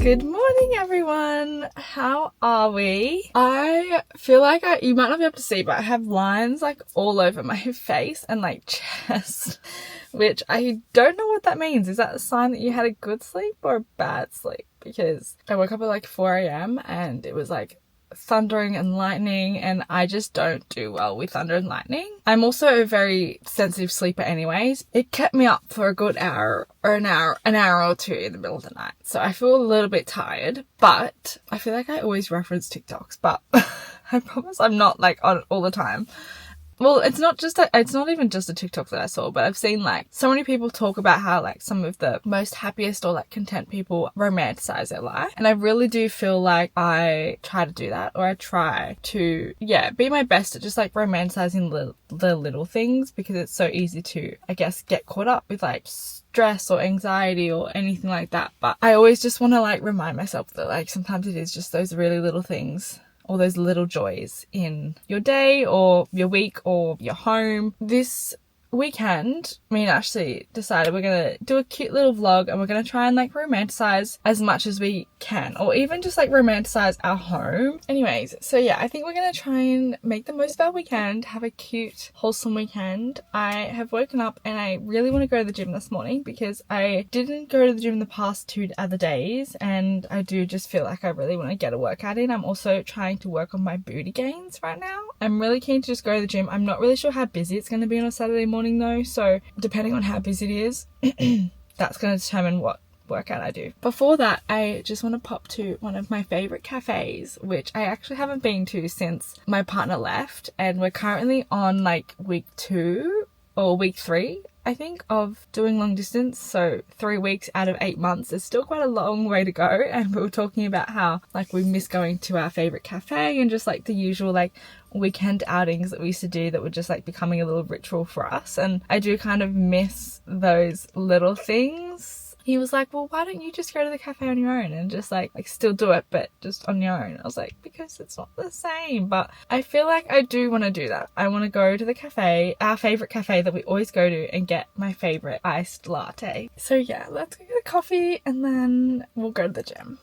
Good morning, everyone. How are we? I feel like you might not be able to see, but I have lines like all over my face and like chest, which I don't know what that means. Is that a sign that you had a good sleep or a bad sleep? Because I woke up at like 4 a.m. and it was like thundering and lightning, and I just don't do well with thunder and lightning. I'm also a very sensitive sleeper anyways. It kept me up for a good hour or an hour or two in the middle of the night. So I feel a little bit tired, but I feel like I always reference TikToks, but I promise I'm not like on it all the time. Well, it's not even just a TikTok that I saw, but I've seen like so many people talk about how like some of the most happiest or like content people romanticize their life. And I really do feel like I try to do that, or I try to, be my best at just like romanticizing the little things, because it's so easy to, I guess, get caught up with like stress or anxiety or anything like that. But I always just want to like remind myself that like sometimes it is just those really little things, all those little joys in your day or your week or your home. This weekend, me and Ashley decided we're gonna do a cute little vlog, and we're gonna try and like romanticize as much as we can, or even just like romanticize our home. Anyways, so yeah, I think we're gonna try and make the most of our weekend, have a cute, wholesome weekend. I have woken up and I really want to go to the gym this morning because I didn't go to the gym the past 2 other days, and I do just feel like I really want to get a workout in. I'm also trying to work on my booty gains right now. I'm really keen to just go to the gym. I'm not really sure how busy it's going to be on a Saturday morning though, so depending on how busy it is, that's going to determine what workout I do. Before that, I just want to pop to one of my favorite cafes, which I actually haven't been to since my partner left, and we're currently on like week 2 or week 3, I think, of doing long distance. So 3 weeks out of 8 months is still quite a long way to go. And we were talking about how like we miss going to our favorite cafe and just like the usual like weekend outings that we used to do that were just like becoming a little ritual for us. And I do kind of miss those little things. He was like, well, why don't you just go to the cafe on your own and just like still do it, but just on your own? I was like, because it's not the same. But I feel like I do want to do that. I want to go to the cafe, our favorite cafe that we always go to, and get my favorite iced latte. So yeah, let's go get a coffee and then we'll go to the gym.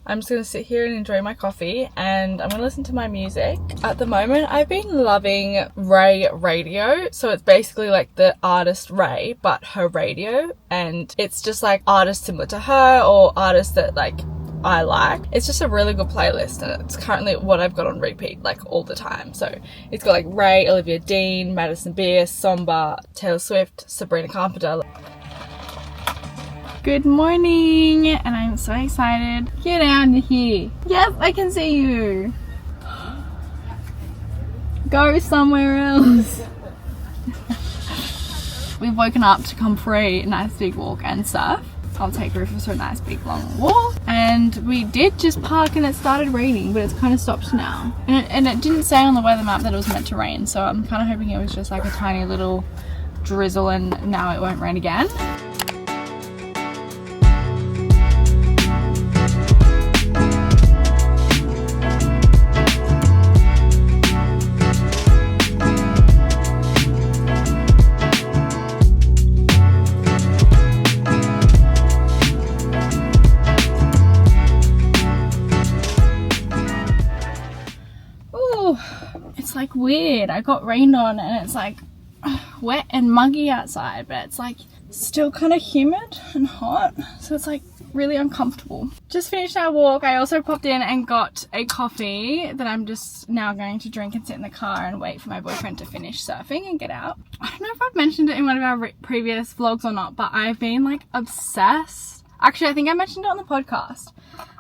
I'm just going to sit here and enjoy my coffee, and I'm going to listen to my music. At the moment, I've been loving Ray Radio. So it's basically like the artist Ray, but her radio. And it's just like artists similar to her or artists that like I like. It's just a really good playlist, and it's currently what I've got on repeat like all the time. So it's got like Ray, Olivia Dean, Madison Beer, Somba, Taylor Swift, Sabrina Carpenter. Good morning, and I'm so excited. Get out of here. Yes, I can see you. Go somewhere else. We've woken up to come for a nice big walk and surf. I'll take Rufus for a nice big long walk. And we did just park and it started raining, but it's kind of stopped now. And it didn't say on the weather map that it was meant to rain, so I'm kind of hoping it was just like a tiny little drizzle and now it won't rain again. It's like weird. I got rained on and it's like wet and muggy outside, but it's like still kind of humid and hot, so it's like really uncomfortable. Just finished our walk. I also popped in and got a coffee that I'm just now going to drink and sit in the car and wait for my boyfriend to finish surfing and get out. I don't know if I've mentioned it in one of our previous vlogs or not, but I've been like obsessed. Actually, I think I mentioned it on the podcast,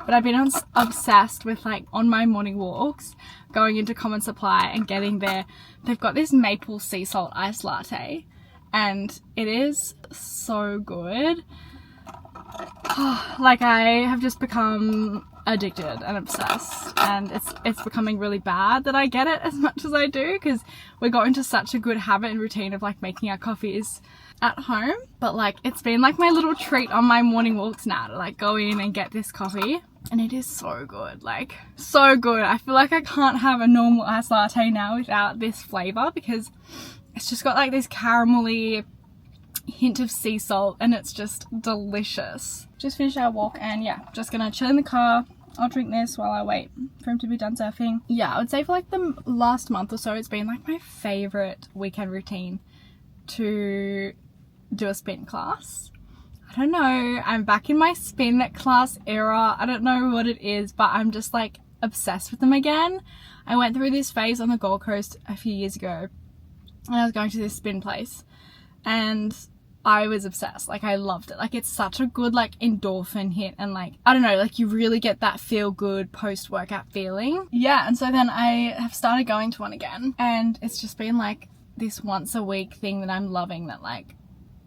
but I've been obsessed with like on my morning walks going into Common Supply and getting there. They've got this maple sea salt iced latte and it is so good. Like I have just become addicted and obsessed, and it's becoming really bad that I get it as much as I do, because we got into such a good habit and routine of like making our coffees at home. But like it's been like my little treat on my morning walks now to like go in and get this coffee, and it is so good, like so good. I feel like I can't have a normal iced latte now without this flavor, because it's just got like this caramelly hint of sea salt, and it's just delicious. Just finished our walk, and yeah, just gonna chill in the car. I'll drink this while I wait for him to be done surfing. Yeah, I would say for like the last month or so, it's been like my favorite weekend routine to do a spin class. I don't know, I'm back in my spin class era. I don't know what it is, but I'm just like obsessed with them again. I went through this phase on the Gold Coast a few years ago, and I was going to this spin place, and I was obsessed. Like, I loved it. Like, it's such a good like endorphin hit, and like, I don't know, like you really get that feel good post workout feeling. Yeah, and so then I have started going to one again, and it's just been like this once a week thing that I'm loving, that like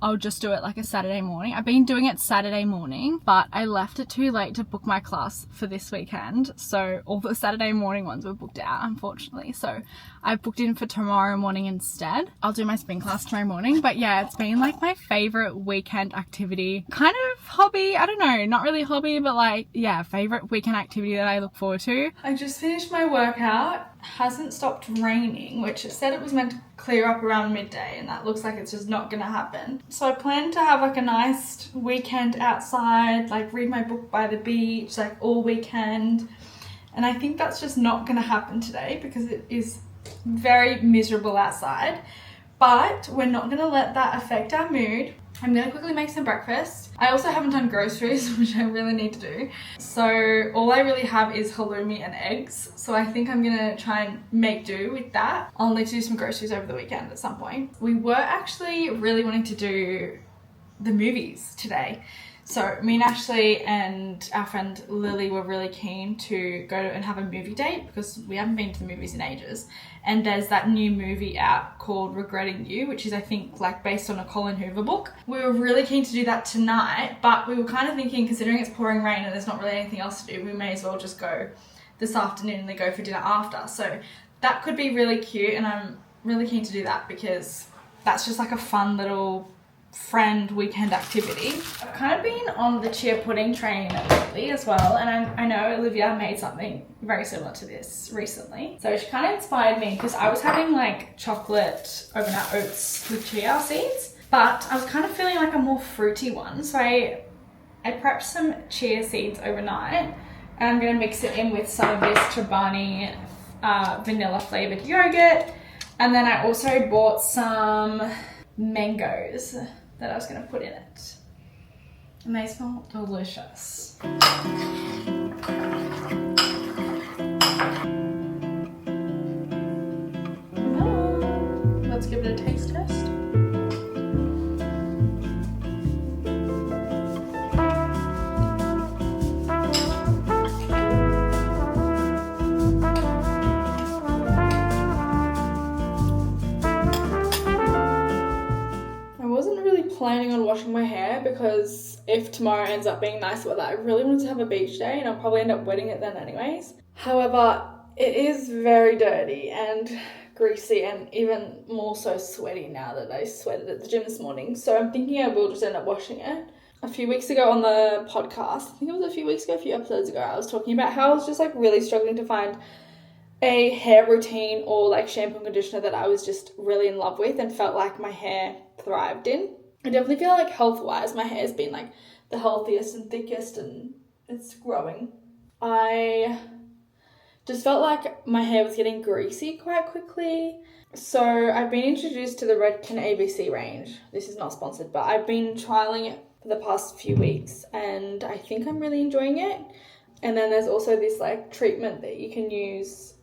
I'll just do it like a Saturday morning. I've been doing it Saturday morning, but I left it too late to book my class for this weekend. So all the Saturday morning ones were booked out, unfortunately. So I booked in for tomorrow morning instead. I'll do my spin class tomorrow morning. But yeah, it's been like my favorite weekend activity, kind of hobby. I don't know, not really hobby, but like, yeah, favorite weekend activity that I look forward to. I just finished my workout. Hasn't stopped raining, which it said it was meant to clear up around midday, and that looks like it's just not gonna happen. So I plan to have like a nice weekend outside, like read my book by the beach, like all weekend. And I think that's just not gonna happen today because it is very miserable outside. But we're not gonna let that affect our mood. I'm gonna quickly make some breakfast. I also haven't done groceries, which I really need to do. So all I really have is halloumi and eggs. So I think I'm gonna try and make do with that. I'll need to do some groceries over the weekend at some point. We were actually really wanting to do the movies today. So me and Ashley and our friend Lily were really keen to go and have a movie date because we haven't been to the movies in ages. And there's that new movie out called Regretting You, which is I think like based on a Colin Hoover book. We were really keen to do that tonight, but we were kind of thinking, considering it's pouring rain and there's not really anything else to do, we may as well just go this afternoon and then go for dinner after. So that could be really cute, and I'm really keen to do that because that's just like a fun little friend weekend activity. I've kind of been on the chia pudding train lately as well, and I know Olivia made something very similar to this recently, so she kind of inspired me because I was having like chocolate overnight oats with chia seeds, but I was kind of feeling like a more fruity one, so I prepped some chia seeds overnight, and I'm going to mix it in with some of this Chobani vanilla flavored yogurt, and then I also bought some mangoes that I was going to put in it, and they smell delicious. Let's give it a taste test. Planning on washing my hair because if tomorrow ends up being nice weather, I really wanted to have a beach day and I'll probably end up wetting it then anyways. However, it is very dirty and greasy and even more so sweaty now that I sweated at the gym this morning. So I'm thinking I will just end up washing it. A few weeks ago on the podcast, I think it was a few episodes ago, I was talking about how I was just like really struggling to find a hair routine or like shampoo and conditioner that I was just really in love with and felt like my hair thrived in. I definitely feel like health-wise, my hair's been like the healthiest and thickest and it's growing. I just felt like my hair was getting greasy quite quickly. So I've been introduced to the Redken ABC range. This is not sponsored, but I've been trialing it for the past few weeks and I think I'm really enjoying it. And then there's also this like treatment that you can use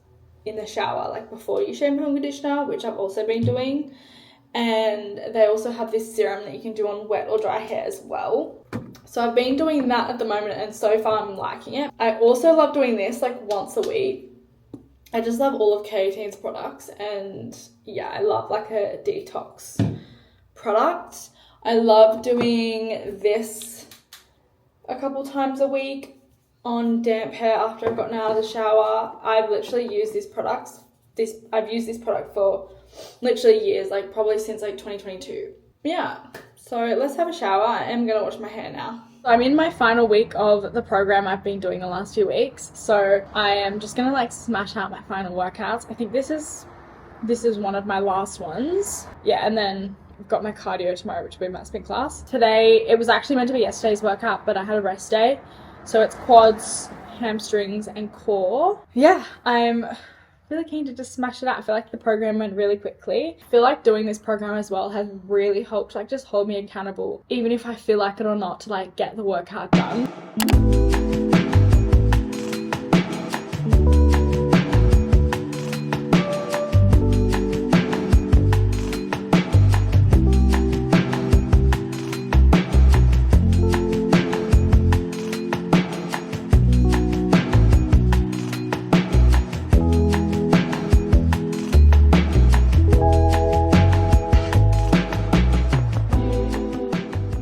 in the shower, like before you shampoo and conditioner, which I've also been doing. And they also have this serum that you can do on wet or dry hair as well. So I've been doing that at the moment and so far I'm liking it. I also love doing this like once a week. I just love all of K18's products, and yeah, I love like a detox product. I love doing this a couple times a week on damp hair after I've gotten out of the shower. I've literally used I've used this product for literally years, like probably since like 2022. Yeah, so let's have a shower. I am gonna wash my hair now. I'm in my final week of the program I've been doing the last few weeks, so I am just gonna like smash out my final workouts. I think this is one of my last ones. Yeah, and then I've got my cardio tomorrow, which will be my spin class. Today, it was actually meant to be yesterday's workout, but I had a rest day. So it's quads, hamstrings, and core. Yeah, I'm really keen to just smash it out. I feel like the program went really quickly. I feel like doing this program as well has really helped like just hold me accountable, even if I feel like it or not, to like get the workout done.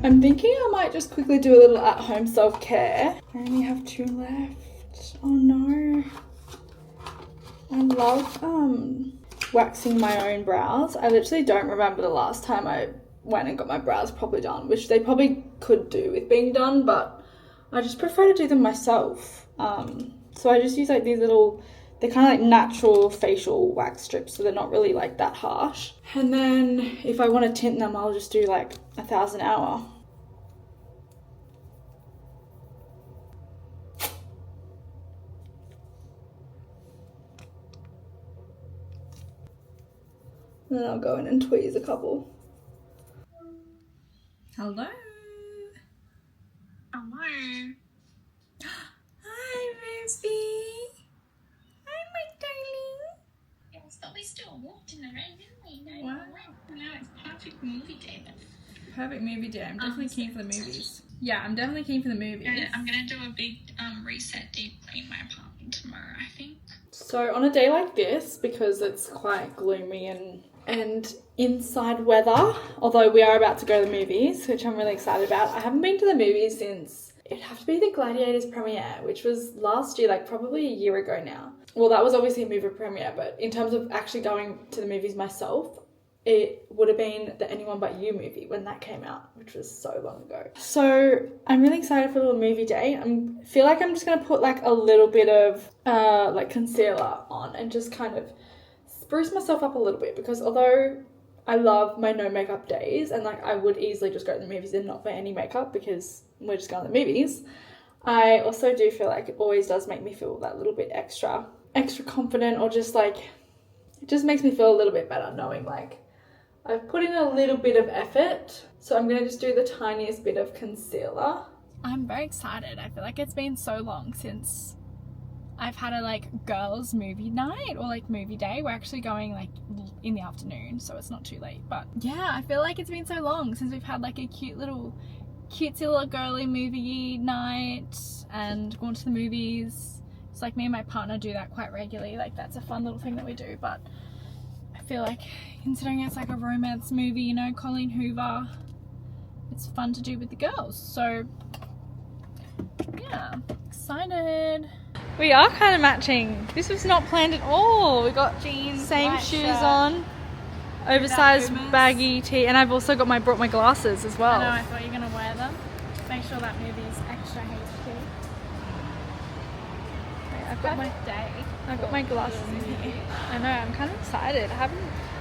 I'm thinking I might just quickly do a little at-home self-care. I only have 2 left. Oh no. I love waxing my own brows. I literally don't remember the last time I went and got my brows properly done, which they probably could do with being done, but I just prefer to do them myself. So I just use like these little, they're kind of like natural facial wax strips, so they're not really like that harsh. And then if I want to tint them, I'll just do like 1,000 hour. And then I'll go in and tweeze a couple. Hello. Hello. Hi, Ruby. Hi, my darling. Yes, but we still walked in the rain, didn't we? No, Wow. now it's perfect movie day. Perfect movie day. I'm definitely keen for the movies. Yeah, I'm definitely keen for the movies. I'm gonna do a big reset, deep clean my apartment tomorrow, I think. So on a day like this, because it's quite gloomy and inside weather, although we are about to go to the movies, which I'm really excited about. I haven't been to the movies since, it'd have to be the Gladiators premiere, which was last year, like probably a year ago now. Well, that was obviously a movie premiere, but in terms of actually going to the movies myself, it would have been the Anyone But You movie when that came out, which was so long ago. So I'm really excited for a little movie day. I feel like I'm just going to put like a little bit of like concealer on and just kind of spruce myself up a little bit, because although I love my no makeup days and like I would easily just go to the movies and not wear any makeup because we're just going to the movies, I also do feel like it always does make me feel that little bit extra confident, or just like it just makes me feel a little bit better knowing like I've put in a little bit of effort. So I'm going to just do the tiniest bit of concealer. I'm very excited. I feel like it's been so long since I've had a like girls movie night or like movie day. We're actually going like in the afternoon, so it's not too late. But yeah, I feel like it's been so long since we've had like a cutesy little girly movie night and gone to the movies. It's like me and my partner do that quite regularly. Like that's a fun little thing that we do. But I feel like considering it's like a romance movie, you know, Colleen Hoover, it's fun to do with the girls. So yeah, excited. We are kind of matching. This was not planned at all. We got jeans, same shoes shirt, on, oversized baggy tee, and I've also got brought my glasses as well. I know, I thought you were gonna wear them. Make sure that movie's extra HD. I've got my glasses in here. I know, I'm kind of excited. I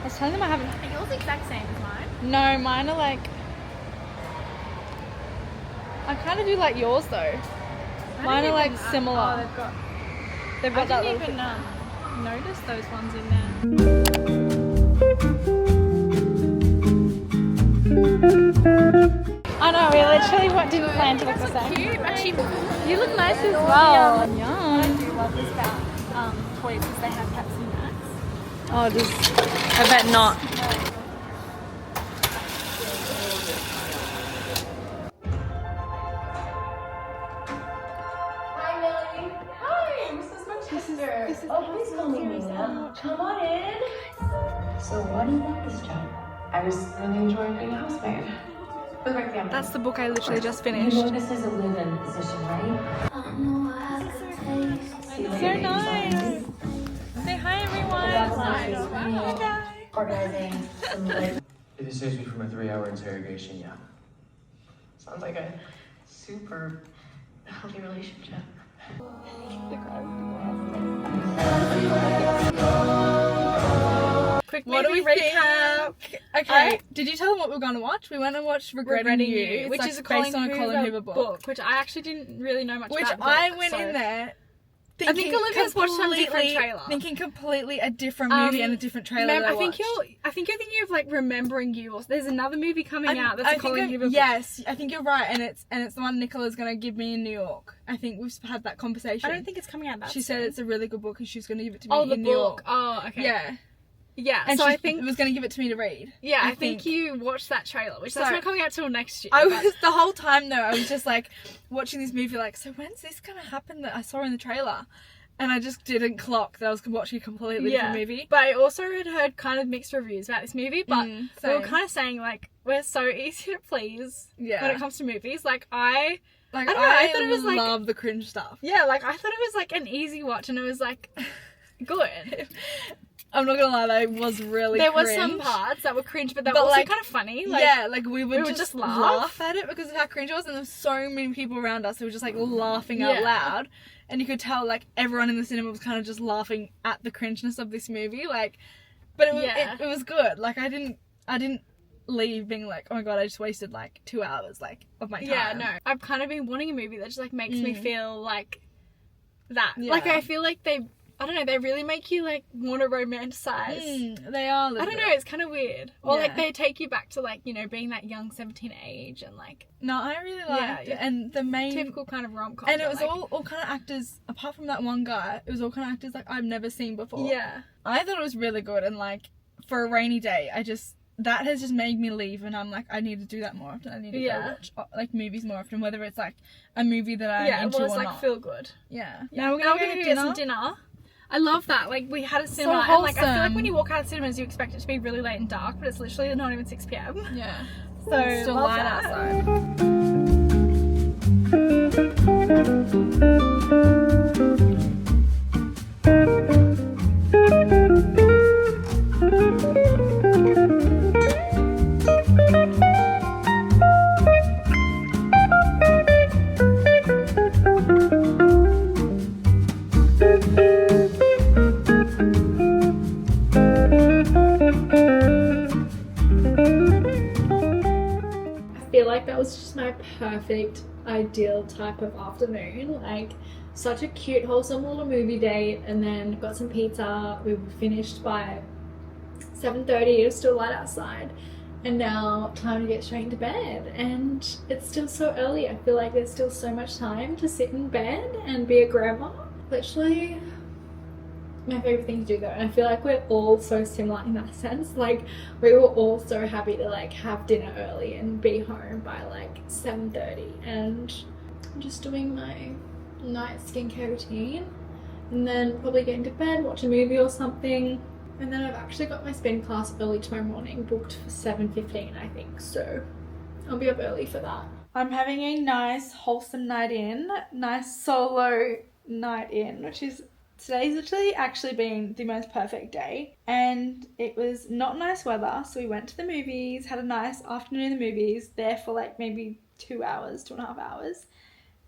was telling them I haven't. Are yours the exact same as mine? No, mine are like, I kind of do like yours though. Mine are like similar. Oh, they've got that little. I didn't even notice those ones in there. I know, we literally didn't plan to look the same. Cute. Actually, you look nice as well. What I do love is about toys is they have Pepsi Max. Oh, I bet not. Please call me Nina. Come on in. So what do you think this time? I was really enjoying being a housemaid. For the right family. That's the book I literally just finished. You know this is a live-in position, right? So nice. Say hi, everyone. Hi, guys. Organizing some live. If it saves me from a 3-hour interrogation, yeah. Sounds like a super healthy relationship. Quick quick What do movie we recap. think? Okay, did you tell them what we were going to watch? We went and watched Regretting You, It's which like is based based on a Colin Hoover book. which I actually didn't really know much Which about. I went in there I think Olivia's watched some different trailer. Thinking completely a different movie and a different trailer. I think you're thinking of like Remembering You, or there's another movie coming out that's a Colin Hoover book. Yes, I think you're right, and it's the one Nicola's gonna give me in New York. I think we've had that conversation. I don't think it's coming out that She said it's a really good book and she was gonna give it to me Oh, in the New York. book. Oh, okay. Yeah. Yeah, And so she I think was going to give it to me to read. Yeah, I think you watched that trailer, which that's not coming out till next year. I was the whole time though. I was just like watching this movie, like, so when's this going to happen that I saw in the trailer? And I just didn't clock that I was watching a completely different movie. But I also had heard kind of mixed reviews about this movie. But we were same. kind of saying like we're so easy to please Yeah. when it comes to movies. Like I Like don't know, I thought it was like love the cringe stuff. yeah, like I thought it was like an easy watch, and it was like good. I'm not gonna lie, that was really There cringe. was some parts that were cringe, but they were But, also like, kind of funny. Like, yeah, like we would would just just laugh at it because of how cringe it was, and there were so many people around us who were just like laughing out Yeah. loud, and you could tell like everyone in the cinema was kind of just laughing at the cringeness of this movie. Like, but it was it was good. Like I didn't leave being like, oh my god, I just wasted like 2 hours like of my time. Yeah, no. I've kind of been wanting a movie that just like makes me feel like that. Yeah. Like I feel like I don't know, they really make you like want to romanticize. They are. I don't know, it's kind of weird. Or like Yeah. they take you back to like, you know, being that young 17 age and like No, I really liked it, and the main typical kind of rom-com. and it but, was like, all kind of actors apart from that one guy. It was all kind of actors like I've never seen before. yeah. I thought it was really good, and like for a rainy day, that has just made me leave, and I'm like, I need to do that more often. I need to go watch like movies more often, whether it's like a movie that I'm Yeah, it into was or like not. feel good. Yeah. Now we're gonna get some dinner. I love that. Like we had a cinema, So and like I feel like wholesome. when you walk out of cinemas, you expect it to be really late and dark, but it's literally not even 6 p.m. Yeah. So Still love light that. outside. I feel like that was just my perfect, ideal type of afternoon. Like, such a cute, wholesome little movie date, and then got some pizza. We were finished by 7:30. It was still light outside, and now time to get straight into bed. And it's still so early. I feel like there's still so much time to sit in bed and be a grandma. Literally my favorite thing to do though, and I feel like we're all so similar in that sense. Like we were all so happy to like have dinner early and be home by like 7:30, and I'm just doing my night skincare routine and then probably getting to bed, watch a movie or something. And then I've actually got my spin class early tomorrow morning, booked for 7:15 I think, so I'll be up early for that. I'm having a nice wholesome night in, nice solo night in, which is today's literally actually been the most perfect day, and it was not nice weather, so we went to the movies, had a nice afternoon in the movies, there for like maybe 2 hours, 2.5 hours,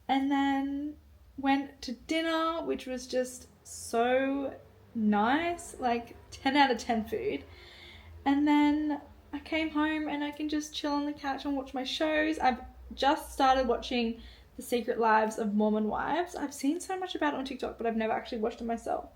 and then went to dinner, which was just so nice, like 10 out of 10 food. And then I came home and I can just chill on the couch and watch my shows. I've just started watching The Secret Lives of Mormon Wives. I've seen so much about it on TikTok, but I've never actually watched it myself.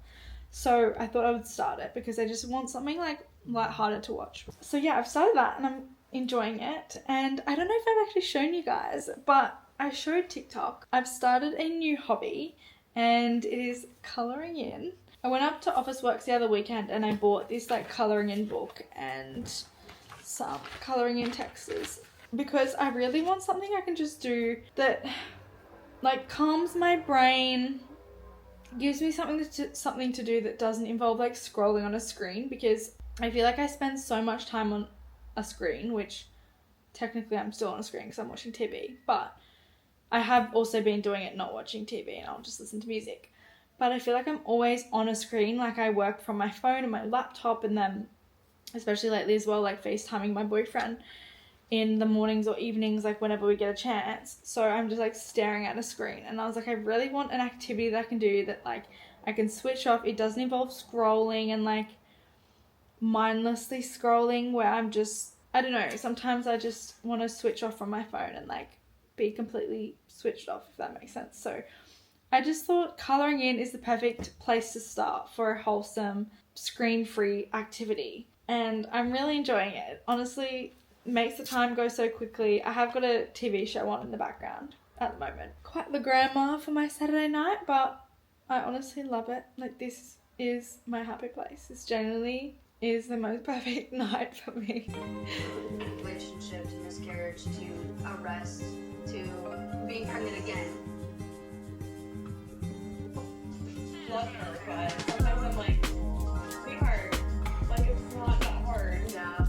So I thought I would start it because I just want something like lighthearted to watch. So yeah, I've started that and I'm enjoying it. And I don't know if I've actually shown you guys, but I showed TikTok. I've started a new hobby and it is colouring in. I went up to Officeworks the other weekend and I bought this like colouring in book and some colouring in textures because I really want something I can just do that like calms my brain, gives me something to do that doesn't involve like scrolling on a screen, because I feel like I spend so much time on a screen, which technically I'm still on a screen because I'm watching TV, but I have also been doing it not watching TV and I'll just listen to music. But I feel like I'm always on a screen, like I work from my phone and my laptop, and then especially lately as well, like FaceTiming my boyfriend in the mornings or evenings, like whenever we get a chance. So I'm just like staring at a screen, and I was like, I really want an activity that I can do that like I can switch off. It doesn't involve scrolling and like mindlessly scrolling where I'm just, I don't know, sometimes I just want to switch off from my phone and like be completely switched off, if that makes sense. So I just thought colouring in is the perfect place to start for a wholesome, screen-free activity. And I'm really enjoying it. Honestly, makes the time go so quickly. I have got a TV show on in the background at the moment. Quite the grammar for my Saturday night, but I honestly love it. Like, this is my happy place. This genuinely is the most perfect night for me. Relationship to miscarriage to arrest to being pregnant again. Love her, but sometimes I'm like, sweetheart, like it's not that hard. Yeah.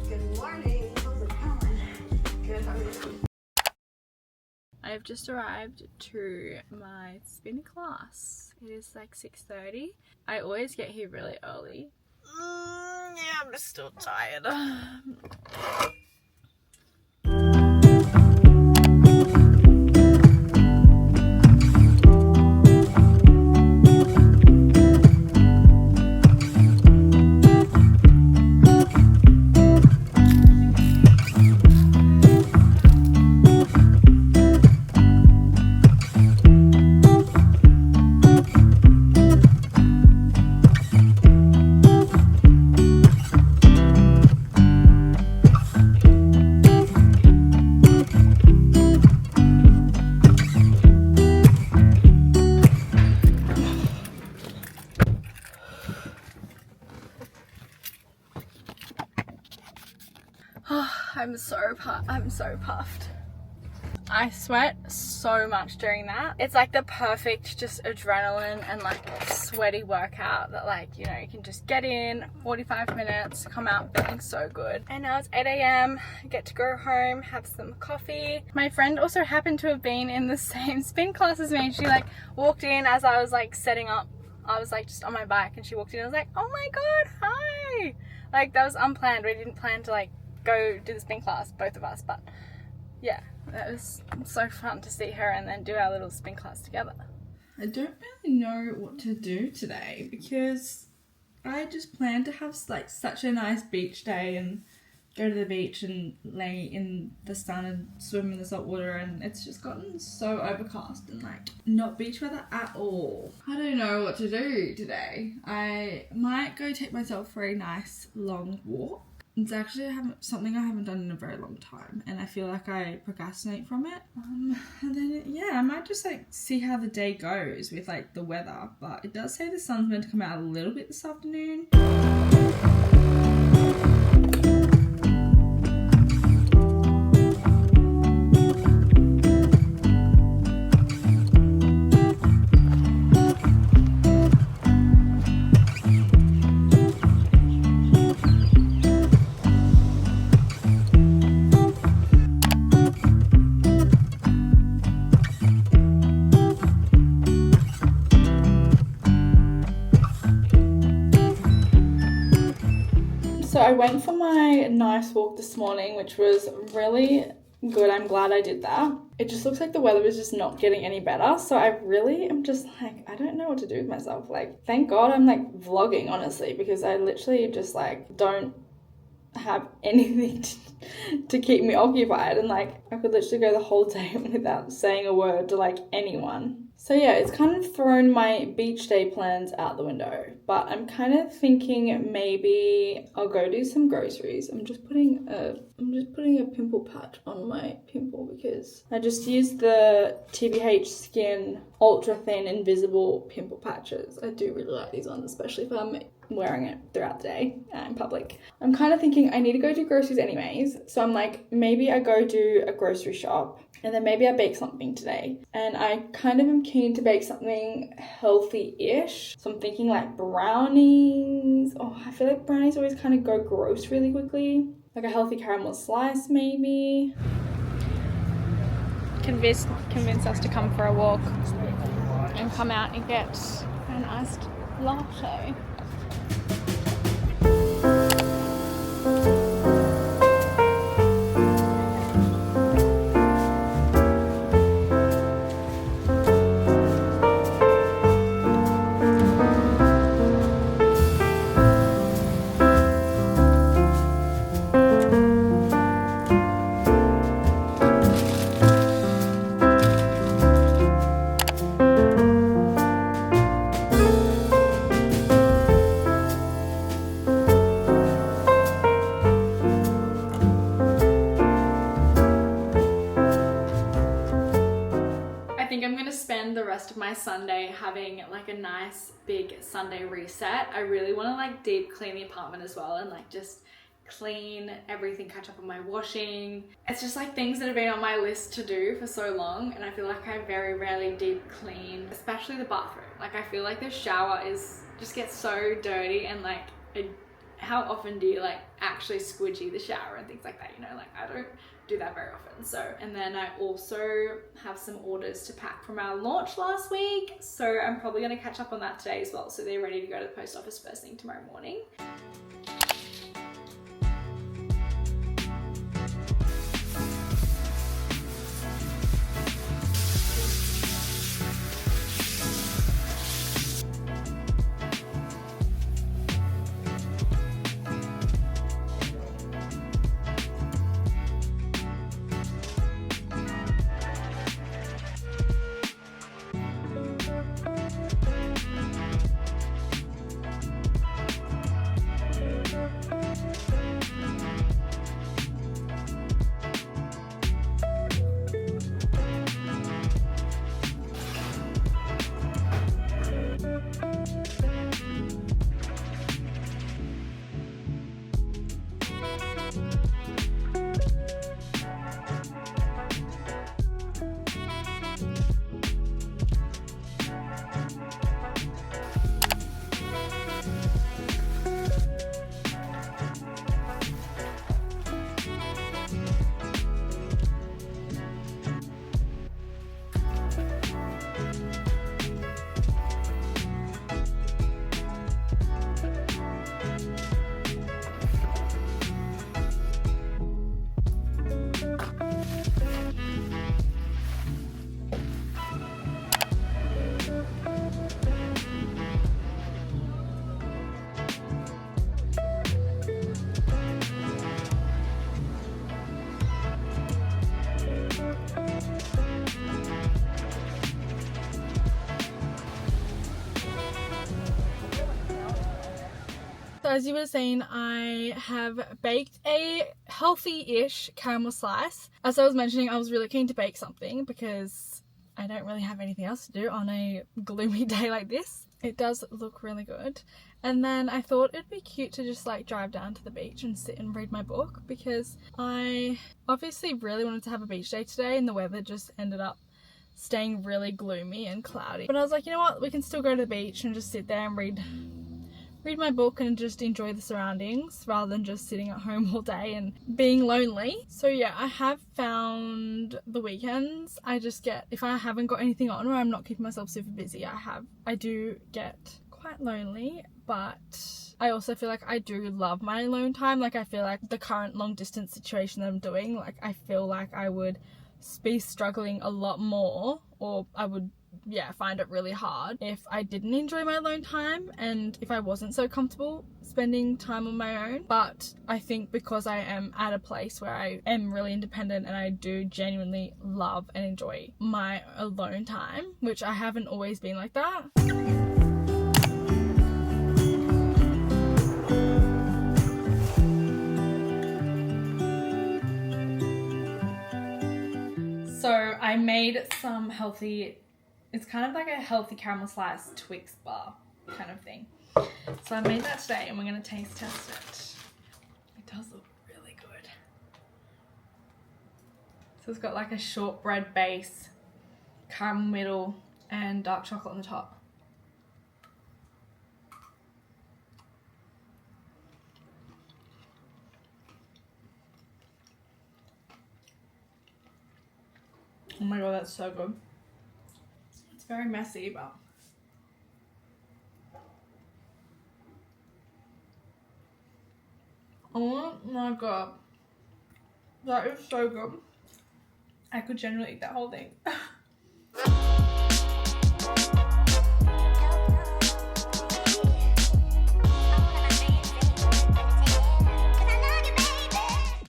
Good morning. How's it going? Good. How are you? I've just arrived to my spin class. It is like 6:30. I always get here really early. Yeah, I'm just still tired. I'm so puffed. I sweat so much during that. It's like the perfect just adrenaline and like sweaty workout that, like, you know, you can just get in 45 minutes, come out feeling so good. And now it's 8 a.m. I get to go home, have some coffee. My friend also happened to have been in the same spin class as me. She like walked in as I was like setting up. I was like just on my bike and she walked in and I was like, oh my god, hi. Like, that was unplanned. We didn't plan to like go do the spin class, both of us, but yeah, that was so fun to see her and then do our little spin class together. I don't really know what to do today because I just planned to have like such a nice beach day and go to the beach and lay in the sun and swim in the salt water, and it's just gotten so overcast and like not beach weather at all. I don't know what to do today. I might go take myself for a nice long walk. It's actually something I haven't done in a very long time, and I feel like I procrastinate from it. And then, yeah, I might just like see how the day goes with like the weather, but it does say the sun's meant to come out a little bit this afternoon. So I went for my nice walk this morning, which was really good. I'm glad I did that. It just looks like the weather is just not getting any better. So I really am just like, I don't know what to do with myself. Like, thank God I'm like vlogging, honestly, because I literally just like don't have anything to keep me occupied, and like I could literally go the whole day without saying a word to like anyone. So yeah, it's kind of thrown my beach day plans out the window, but I'm kind of thinking maybe I'll go do some groceries. I'm just putting a pimple patch on my pimple because I just used the TBH Skin Ultra Thin Invisible Pimple Patches. I do really like these ones, especially if I'm wearing it throughout the day in public. I'm kind of thinking I need to go do groceries anyways, so I'm like, maybe I go do a grocery shop and then maybe I bake something today. And I kind of am keen to bake something healthy-ish, so I'm thinking like brownies. Oh, I feel like brownies always kind of go gross really quickly. Like a healthy caramel slice maybe. Convince us to come for a walk and come out and get an iced latte. spend the rest of my Sunday having like a nice big Sunday reset. I really want to like deep clean the apartment as well and like just clean everything, catch up on my washing. It's just like things that have been on my list to do for so long, and I feel like I very rarely deep clean, especially the bathroom. Like I feel like the shower just gets so dirty, and like how often do you like actually squidgy the shower and things like that, you know? Like I don't do that very often. So, and then I also have some orders to pack from our launch last week, so I'm probably going to catch up on that today as well, so they're ready to go to the post office first thing tomorrow morning. So as you were saying, I have baked a healthy-ish caramel slice. As I was mentioning, I was really keen to bake something because I don't really have anything else to do on a gloomy day like this. It does look really good. And then I thought it'd be cute to just like drive down to the beach and sit and read my book, because I obviously really wanted to have a beach day today and the weather just ended up staying really gloomy and cloudy. But I was like, you know what, we can still go to the beach and just sit there and read my book and just enjoy the surroundings rather than just sitting at home all day and being lonely. So yeah, I have found the weekends, I just get, if I haven't got anything on or I'm not keeping myself super busy, I do get quite lonely. But I also feel like I do love my alone time. Like I feel like the current long distance situation that I'm doing, like I feel like I would be struggling a lot more, or I would find it really hard if I didn't enjoy my alone time and if I wasn't so comfortable spending time on my own. But I think because I am at a place where I am really independent and I do genuinely love and enjoy my alone time, which I haven't always been like that. So I made some healthy, it's kind of like a healthy caramel slice Twix bar kind of thing. So I made that today and we're going to taste test it. It does look really good. So it's got like a shortbread base, caramel middle, and dark chocolate on the top. Oh my god, that's so good. It's very messy, but oh my god, that is so good. I could generally eat that whole thing.